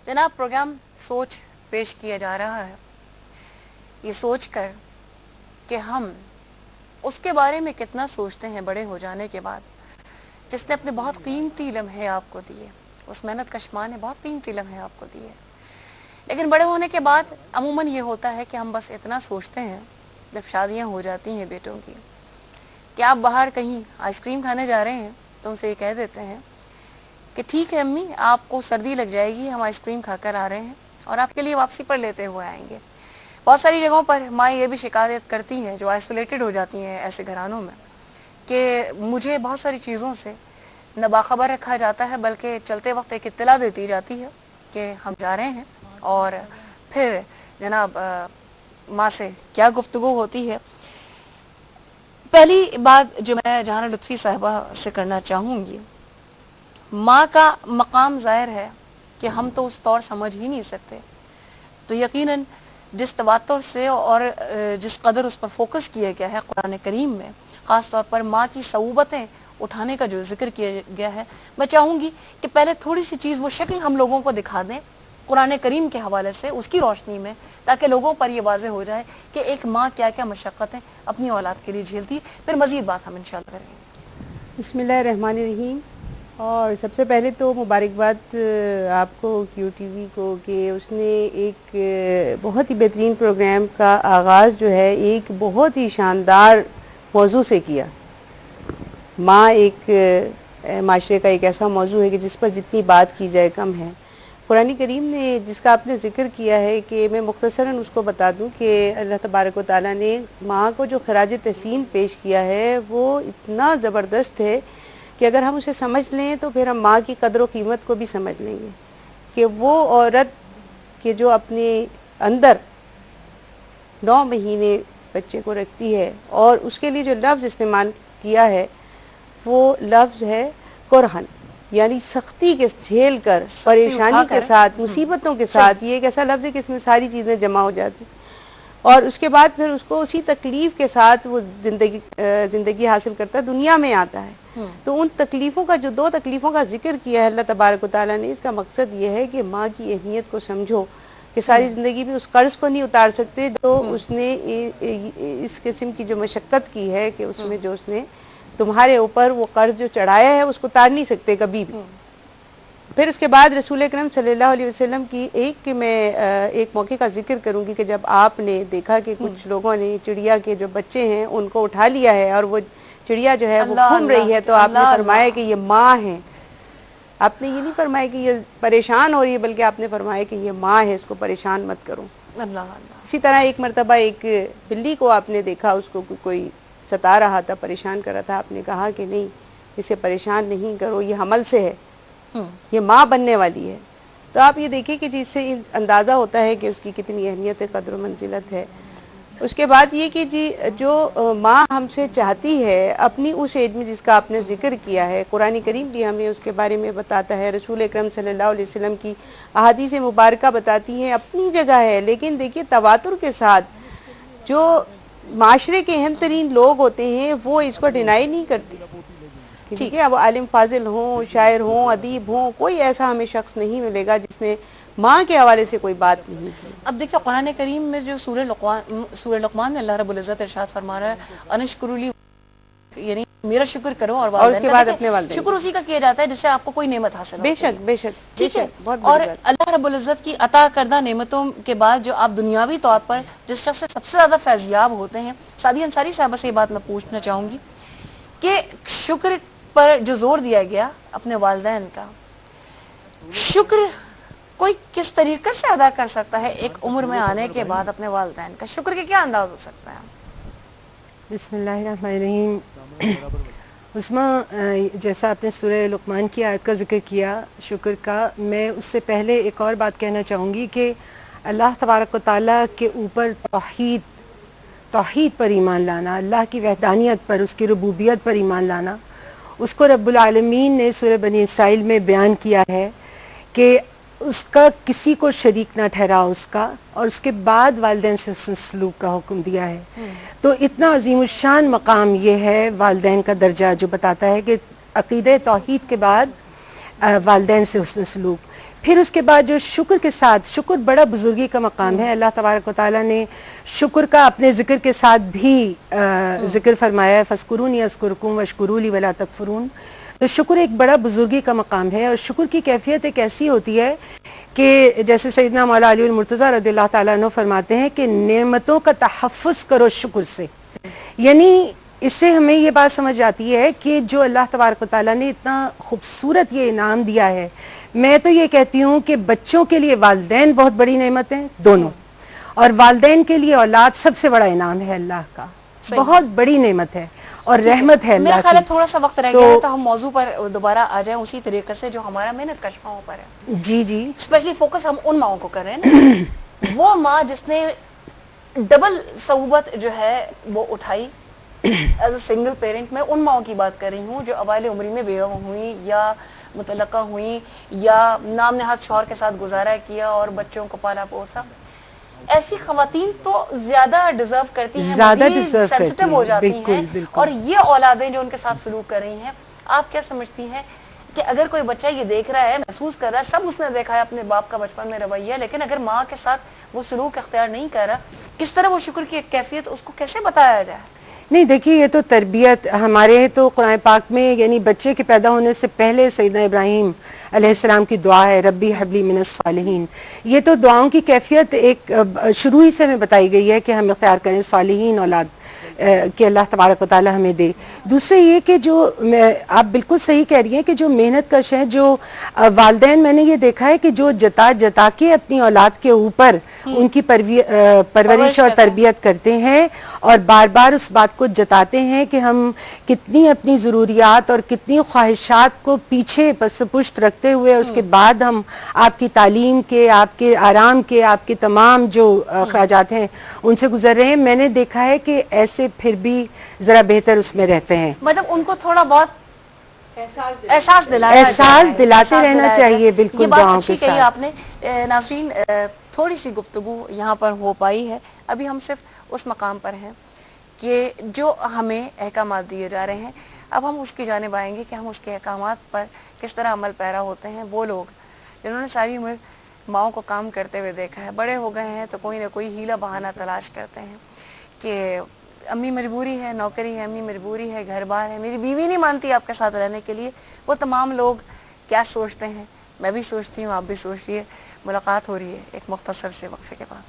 जनाब प्रोग्राम सोच पेश किया जा रहा है, ये सोच कर कि हम उसके बारे में कितना सोचते हैं बड़े हो जाने के बाद, जिसने अपने बहुत कीमती लम्हे आपको दिए, उस मेहनत कश माँ ने बहुत कीमती लम्हे आपको दिए। लेकिन बड़े होने के बाद अमूमन ये होता है कि हम बस इतना सोचते हैं जब शादियां हो जाती हैं बेटों की, कि आप बाहर कहीं आइसक्रीम खाने जा रहे हैं तो उनसे ये कह देते हैं कि ठीक है अम्मी, आपको सर्दी लग जाएगी, हम आइसक्रीम खाकर आ रहे हैं और आपके लिए वापसी पर लेते हुए आएंगे। बहुत सारी जगहों पर माँ ये भी शिकायत करती हैं जो आइसोलेटेड हो जाती हैं ऐसे घरानों में, कि मुझे बहुत सारी चीज़ों से न बाखबर रखा जाता है, बल्कि चलते वक्त एक इत्तला देती जाती है कि हम जा रहे हैं, और फिर जनाब माँ से क्या गुफ्तगू होती है। पहली बात जो मैं जहाना लुत्फ़ी साहिबा से करना चाहूँगी, माँ का मकाम ज़ाहिर है कि हम तो उस तौर समझ ही नहीं सकते, तो यकीनन जिस तवातुर से और जिस कदर उस पर फोकस किया गया है कुरान करीम में, ख़ास तौर पर माँ की सऊबतें उठाने का जो जिक्र किया गया है, मैं चाहूँगी कि पहले थोड़ी सी चीज़ वो शक्ल हम लोगों को दिखा दें कुरान करीम के हवाले से, उसकी रोशनी में, ताकि लोगों पर ये वाज़ेह हो जाए कि एक माँ क्या क्या मशक्क़तें अपनी औलाद के लिए झेलती है। फिर मज़ीद बात हम इंशाअल्लाह करेंगे। बिस्मिल्लाहिर्रहमानिर्रहीम। और सबसे पहले तो मुबारकबाद आपको QTV को कि उसने एक बहुत ही बेहतरीन प्रोग्राम का आगाज़ जो है एक बहुत ही शानदार मौजू से किया। माँ एक माशरे का एक ऐसा मौजू है कि जिस पर जितनी बात की जाए कम है। कुरान करीम ने जिसका आपने ज़िक्र किया है कि मैं मुख्तसरन उसको बता दूं कि अल्लाह तबारक व तआला ने माँ को जो खराज तहसीन पेश किया है वो इतना ज़बरदस्त है कि अगर हम उसे समझ लें तो फिर हम माँ की कदर व कीमत को भी समझ लेंगे कि वो औरत के जो अपने अंदर 9 महीने बच्चे को रखती है और उसके लिए जो लफ्ज़ इस्तेमाल किया है वो लफ्ज़ है कुरहन, यानी सख्ती के झेल कर, परेशानी के साथ, मुसीबतों के साथ। ये एक ऐसा लफ्ज़ है कि इसमें सारी चीज़ें जमा हो जाती और उसके बाद फिर उसको उसी तकलीफ़ के साथ वो ज़िंदगी हासिल करता है, दुनिया में आता है। तो उन तकलीफ़ों का जो 2 तकलीफ़ों का जिक्र किया है अल्लाह तबारक व तआला ने, इसका मकसद ये है कि माँ की अहमियत को समझो कि सारी ज़िंदगी में उस कर्ज़ को नहीं उतार सकते जो उसने इस किस्म की जो मशक्क़त की है कि उसमें जो उसने तुम्हारे ऊपर वो कर्ज जो चढ़ाया है उसको उतार नहीं सकते कभी भी। फिर उसके बाद रसूल अकरम सल्लल्लाहु अलैहि वसल्लम की एक मौके का जिक्र करूंगी कि जब आपने देखा कि कुछ लोगों ने चिड़िया के जो बच्चे हैं उनको उठा लिया है और वो चिड़िया जो है वो घूम रही है, तो आपने फरमाया कि ये माँ है। आपने ये नहीं फरमाया कि ये परेशान हो रही है, बल्कि आपने फरमाया कि ये माँ है, इसको परेशान मत करो। इसी तरह एक मरतबा एक बिल्ली को आपने देखा, उसको कोई सता रहा था, परेशान कर रहा था, आपने कहा कि नहीं, इसे परेशान नहीं करो, ये हमल से है, ये माँ बनने वाली है। तो आप ये देखिए कि जिससे अंदाज़ा होता है कि उसकी कितनी अहमियत है, कद्र मंजिलत है। उसके बाद ये कि जी जो माँ हमसे चाहती है अपनी उस एज में जिसका आपने ज़िक्र किया है, कुरान करीम भी हमें उसके बारे में बताता है, रसूल अकरम सल्लल्लाहु अलैहि वसल्लम की अहादीस मुबारका बताती हैं, अपनी जगह है। लेकिन देखिए तवातुर के साथ जो माशरे के अहम तरीन लोग होते हैं वो इसको डिनाई नहीं करते। ठीक है, अब आलिम फाजिल हों, शायर हों, अदीब हों, कोई ऐसा हमें शख्स नहीं मिलेगा जिसने माँ के हवाले से कोई बात नहीं की। अब देखिए कुरान करीम में जो सूरह लुक़मान में अल्लाह रब्बुल इज़्ज़त इरशाद फरमा रहा है, अनश्कुरुली, यानी मेरा शुक्र करो और उसके बाद अपने वालिदैन। शुक्र उसी का किया जाता है जिससे आपको कोई नेमत हासिल हो। बेशक बेशक, ठीक है। और अल्लाह रब्बुल इज़्ज़त की अता करदा नेमतों के बाद जो आप दुनियावी तौर पर जिस शख्स से सबसे ज़्यादा फैज़याब होते हैं, सादिया अंसारी साहबा से ये बात मैं पूछना चाहूँगी कि शुक्र पर जो जोर दिया गया अपने वालिदैन का, शुक्र कोई किस तरीके से अदा कर सकता है एक उम्र में आने के बाद अपने वालिदैन का? शुक्र के क्या अंदाज हो सकता है? बिस्मिल्लाहिर्रहमानिर्रहीम। उस्मा, जैसा आपने सूरह लुक़मान की आयत का ज़िक्र किया शुक्र का, मैं उससे पहले एक और बात कहना चाहूँगी कि अल्लाह तबारक व तआला के ऊपर तौहीद पर ईमान लाना, अल्लाह की वहदानियत पर, उसकी रुबूबियत पर ईमान लाना, उसको रब्बुल आलमीन ने सूरह बनी इसराइल में बयान किया है कि उसका किसी को शरीक ना ठहराओ उसका, और उसके बाद वालिदैन से उसने सलूक का हुक्म दिया है। तो इतना अजीमुशान मकाम ये है वालिदैन का दर्जा, जो बताता है कि अक़ीदे तौहीद के बाद वालिदैन से उसने सलूक। پھر اس کے بعد جو شکر کے ساتھ، شکر بڑا بزرگی کا مقام ہے. اللہ تبارک و تعالیٰ نے شکر کا اپنے ذکر کے ساتھ بھی ذکر فرمایا ہے، فَاذْكُرُونِي أَذْكُرْكُمْ وَاشْكُرُوا لِي وَلَا تَكْفُرُونَ. تو شکر ایک بڑا بزرگی کا مقام ہے، اور شکر کی کیفیت ایک ایسی ہوتی ہے کہ جیسے سیدنا مولا علی المرتضیٰ رضی اللہ تعالیٰ عنہ فرماتے ہیں کہ نعمتوں کا تحفظ کرو شکر سے. یعنی اس سے ہمیں یہ بات سمجھ آتی ہے کہ جو اللہ تبارک و تعالیٰ نے اتنا خوبصورت یہ انعام دیا ہے. میں تو یہ کہتی ہوں کہ بچوں کے لیے والدین بہت بڑی نعمت ہیں دونوں، اور والدین کے لیے اولاد سب سے بڑا انعام ہے اللہ کا، بہت بڑی نعمت ہے اور رحمت ہے میرا اللہ خیال ہے کی. تھوڑا سا وقت رہ گیا ہے، تو ہم موضوع پر دوبارہ آ جائیں اسی طریقے سے جو ہمارا محنت کش ماؤں پر ہے. جی جی اسپیشلی فوکس ہم ان ماؤں کو کر رہے ہیں نا، وہ ماں جس نے ڈبل صعوبت جو ہے وہ اٹھائی ایز اے سنگل پیرنٹ. میں ان ماؤں کی بات کر رہی ہوں جو اوائل عمری میں بیوہ ہوئیں یا مطلقہ ہوئیں یا نام نہاد شوہر کے ساتھ گزارا کیا اور بچوں کو پالا پوسا. ایسی خواتین تو زیادہ ڈیزرو کرتی ہیں، زیادہ مزید deserve کرتی سینسٹیو ہیں، ہو جاتی بالکل، ہیں. بالکل. اور یہ اولادیں جو ان کے ساتھ سلوک کر رہی ہیں، آپ کیا سمجھتی ہیں کہ اگر کوئی بچہ یہ دیکھ رہا ہے، محسوس کر رہا ہے، سب اس نے دیکھا ہے اپنے باپ کا بچپن میں رویہ، لیکن اگر ماں کے ساتھ وہ سلوک اختیار نہیں کر رہا، کس طرح وہ شکر کی ایک کیفیت اس کو کیسے بتایا جائے؟ نہیں دیکھیے، یہ تو تربیت ہمارے تو قرآن پاک میں یعنی بچے کے پیدا ہونے سے پہلے سیدنا ابراہیم علیہ السلام کی دعا ہے ربی حبلی من الصالحین. یہ تو دعاؤں کی کیفیت ایک شروع ہی سے ہمیں بتائی گئی ہے کہ ہم اختیار کریں صالحین اولاد کہ اللہ تبارک و تعالی ہمیں دے. دوسرے یہ کہ جو آپ بالکل صحیح کہہ رہی ہیں کہ جو محنت کش ہیں، جو والدین، میں نے یہ دیکھا ہے کہ جو جتا جتا کے اپنی اولاد کے اوپر ان کی پرورش اور تربیت کرتے ہیں، اور بار بار اس بات کو جتاتے ہیں کہ ہم کتنی اپنی ضروریات اور کتنی خواہشات کو پیچھے پس پشت رکھتے ہوئے اس کے بعد ہم آپ کی تعلیم کے، آپ کے آرام کے، آپ کے تمام جو اخراجات ہیں ان سے گزر رہے ہیں. میں نے دیکھا ہے کہ ایسے پھر بھی ذرا بہتر اس میں رہتے ہیں. مطلب ان کو تھوڑا بہت احساس دلاتے رہنا چاہیے. بالکل، یہ بات دعاؤں اچھی کے کہی ساتھ. آپ نے. ناظرین، تھوڑی سی گفتگو یہاں پر ہو پائی ہے. ابھی ہم صرف اس مقام پر ہیں کہ جو ہمیں احکامات دیے جا رہے ہیں، اب ہم اس کی جانب آئیں گے کہ ہم اس کے احکامات پر کس طرح عمل پیرا ہوتے ہیں. وہ لوگ جنہوں نے ساری عمر ماؤں کو کام کرتے ہوئے دیکھا ہے، بڑے ہو گئے ہیں تو کوئی نہ کوئی ہیلا بہانہ تلاش کرتے ہیں کہ امی مجبوری ہے، نوکری ہے، امی مجبوری ہے، گھر بار ہے، میری بیوی نہیں مانتی آپ کے ساتھ رہنے کے لیے. وہ تمام لوگ کیا سوچتے ہیں؟ میں بھی سوچتی ہوں، آپ بھی سوچیے. ملاقات ہو رہی ہے ایک مختصر سے وقفے کے بعد.